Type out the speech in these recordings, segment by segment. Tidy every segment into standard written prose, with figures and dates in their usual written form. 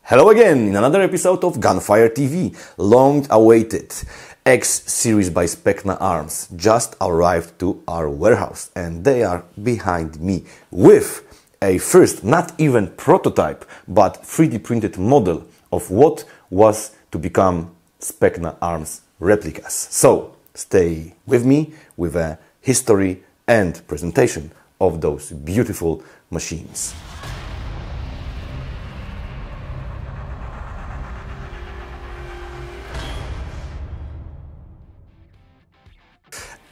Hello again in another episode of Gunfire TV. Long awaited X-Series by Specna Arms just arrived to our warehouse and they are behind me with a first, not even prototype, but 3D printed model of what was to become Specna Arms replicas. So stay with me with a history and presentation of those beautiful machines.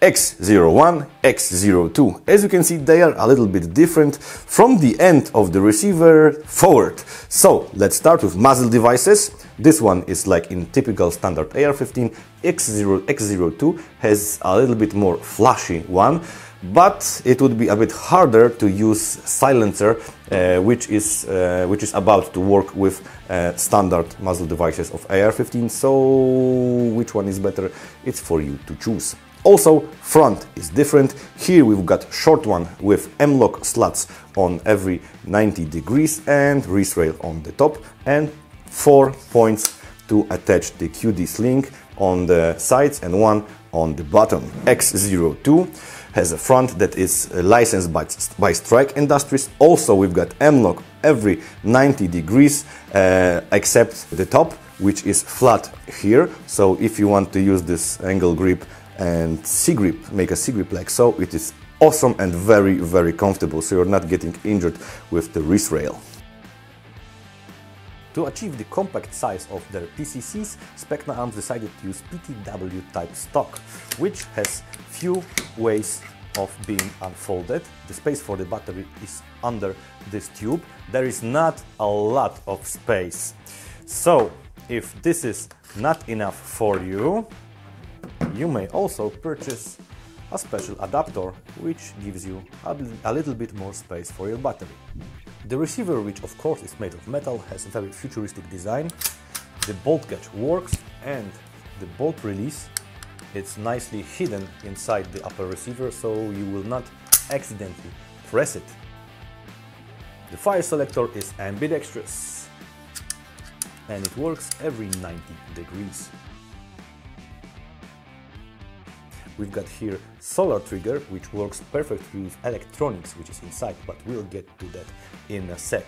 X01, X02. As you can see, they are a little bit different from the end of the receiver forward. So let's start with muzzle devices. This one is like in typical standard AR-15. X02 has a little bit more flashy one, but it would be a bit harder to use silencer, which is about to work with standard muzzle devices of AR-15. So which one is better? It's for you to choose. Also, front is different. Here we've got short one with M-lock slots on every 90 degrees and wrist rail on the top, and 4 points to attach the QD sling on the sides and one on the bottom. X02 has a front that is licensed by Strike Industries. Also, we've got M-lock every 90 degrees except the top, which is flat here. So if you want to use this angle grip and C-grip, make a C-grip like so, it is awesome and very, very comfortable, so you're not getting injured with the wrist rail. To achieve the compact size of their PCCs, Specna Arms decided to use PTW type stock, which has few ways of being unfolded. The space for the battery is under this tube. There is not a lot of space. So if this is not enough for you, you may also purchase a special adapter which gives you a little bit more space for your battery. The receiver, which of course is made of metal, has a very futuristic design. The bolt catch works and the bolt release, it's nicely hidden inside the upper receiver, so you will not accidentally press it. The fire selector is ambidextrous and it works every 90 degrees. We've got here solar trigger, which works perfectly with electronics, which is inside, but we'll get to that in a sec.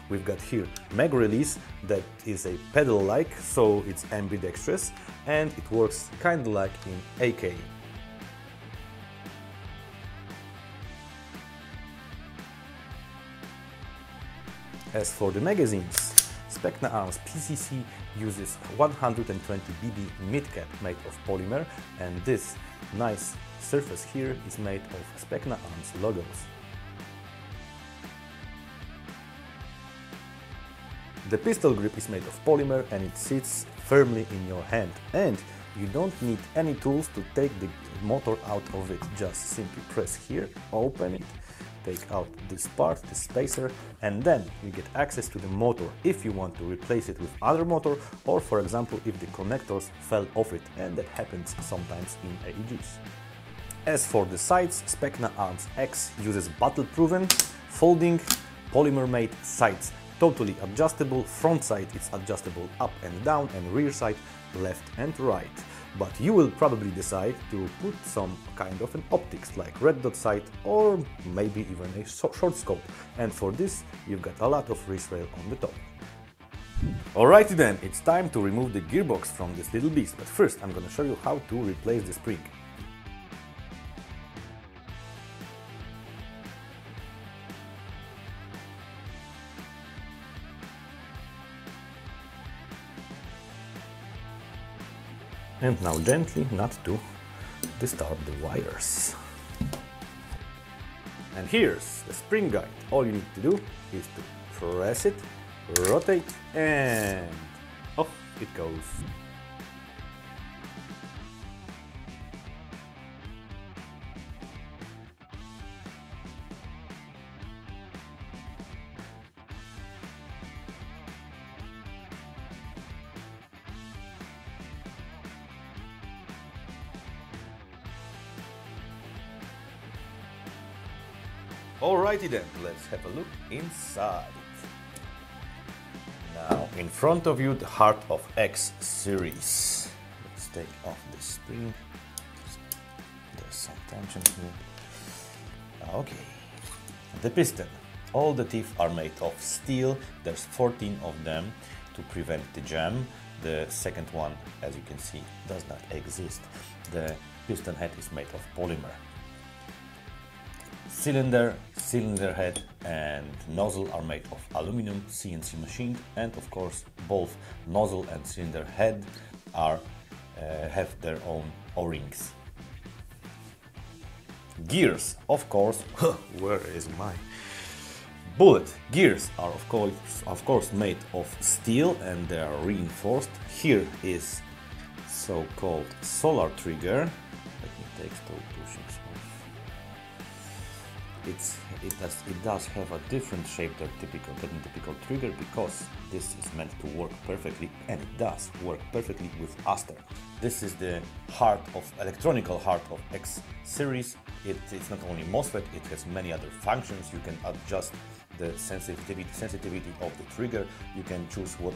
We've got here mag release that is a pedal-like, so it's ambidextrous, and it works kind of like in AK. As for the magazines, Specna Arms PCC uses 120 BB mid-cap made of polymer, and this nice surface here is made of Specna Arms logos. The pistol grip is made of polymer and it sits firmly in your hand, and you don't need any tools to take the motor out of it. Just simply press here, open it, take out this part, the spacer, and then you get access to the motor if you want to replace it with other motor, or for example if the connectors fell off it, and that happens sometimes in AEGs. As for the sides, Specna Arms X uses battle-proven, folding, polymer-made sides, totally adjustable. Front side it's adjustable up and down, and rear side left and right. But you will probably decide to put some kind of an optics like red dot sight or maybe even a short scope, and for this you've got a lot of wrist rail on the top. Alrighty then, it's time to remove the gearbox from this little beast, but first I'm gonna show you how to replace the spring. And now gently, not to disturb the wires. And here's the spring guide. All you need to do is to press it, rotate, and off it goes. Alrighty then, let's have a look inside. Now, In front of you, the heart of X-Series. Let's take off this spring. There's some tension here. Okay. The piston. All the teeth are made of steel. There's 14 of them to prevent the jam. The second one, as you can see, does not exist. The piston head is made of polymer. Cylinder head and nozzle are made of aluminum, CNC machined, and of course both nozzle and cylinder head are have their own O-rings. Gears, of course, where is my bullet? Gears are of course made of steel and they are reinforced. Here is so-called solar trigger. Let me take those bushings off. It does have a different shape than typical trigger because this is meant to work perfectly, and it does work perfectly with ASTER. This is the electronical heart of X-Series. It's not only MOSFET, it has many other functions. You can adjust the sensitivity of the trigger. You can choose what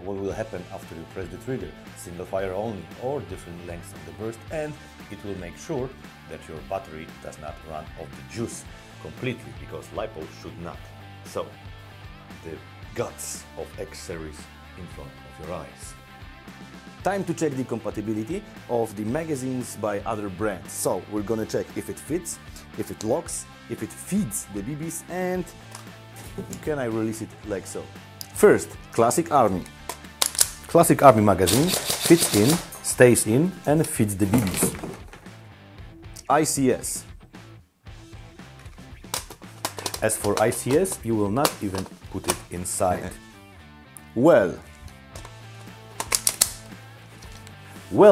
will happen after you press the trigger, single fire only or different lengths of the burst, and it will make sure that your battery does not run off the juice completely, because LiPo should not. So, the guts of X-Series in front of your eyes. Time to check the compatibility of the magazines by other brands. So, we're gonna check if it fits, if it locks, if it feeds the BBs, and can I release it like so. First, Classic Army. Classic Army magazine fits in, stays in, and fits the BBs. ICS. As for ICS, you will not even put it inside. Well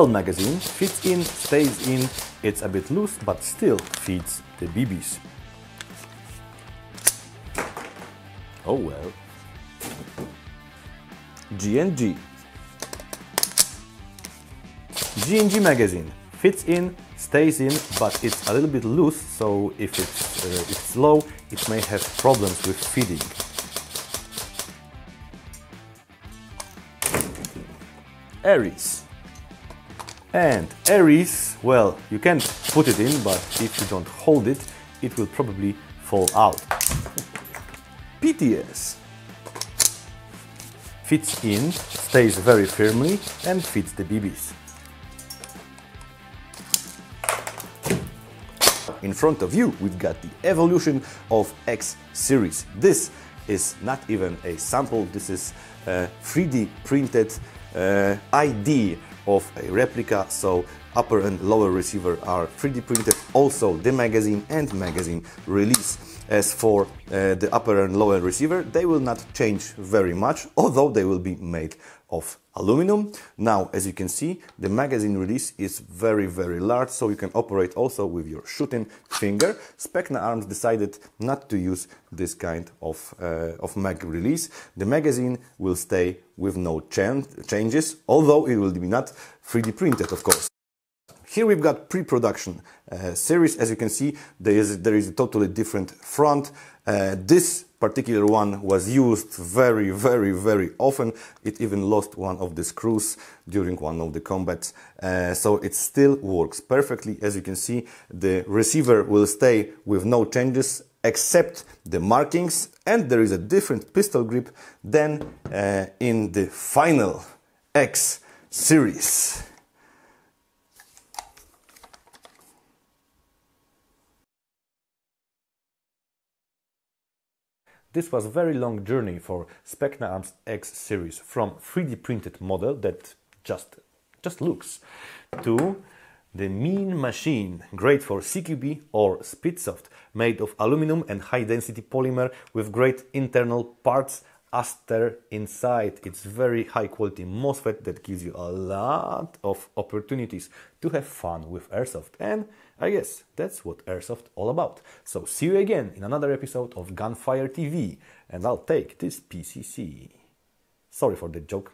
magazine fits in, stays in, it's a bit loose, but still feeds the BBs. Oh well. G&G. G&G magazine fits in, stays in, but it's a little bit loose, so if it's low, it may have problems with feeding. Aries. And Aries, well, you can put it in, but if you don't hold it, it will probably fall out. PTS. Fits in, stays very firmly, and fits the BBs. In front of you, we've got the evolution of X-Series. This is not even a sample, this is a 3D printed ID of a replica, so upper and lower receiver are 3D printed, also the magazine and magazine release. As for the upper and lower receiver, they will not change very much, although they will be made of aluminum. Now, as you can see, the magazine release is very, very large, so you can operate also with your shooting finger. Specna Arms decided not to use this kind of mag release. The magazine will stay with no changes, although it will be not 3D printed, of course. Here we've got pre-production series. As you can see, there is a totally different front. This particular one was used very, very, very often. It even lost one of the screws during one of the combats. So it still works perfectly. As you can see, the receiver will stay with no changes except the markings, and there is a different pistol grip than in the final X-Series. This was a very long journey for Specna Arms X-Series, from 3D printed model that just looks to the mean machine, great for CQB or Speedsoft, made of aluminum and high density polymer with great internal parts, ASTER inside. It's very high quality MOSFET that gives you a lot of opportunities to have fun with airsoft, and I guess that's what airsoft all about. So see you again in another episode of Gunfire TV, and I'll take this PCC. Sorry for the joke.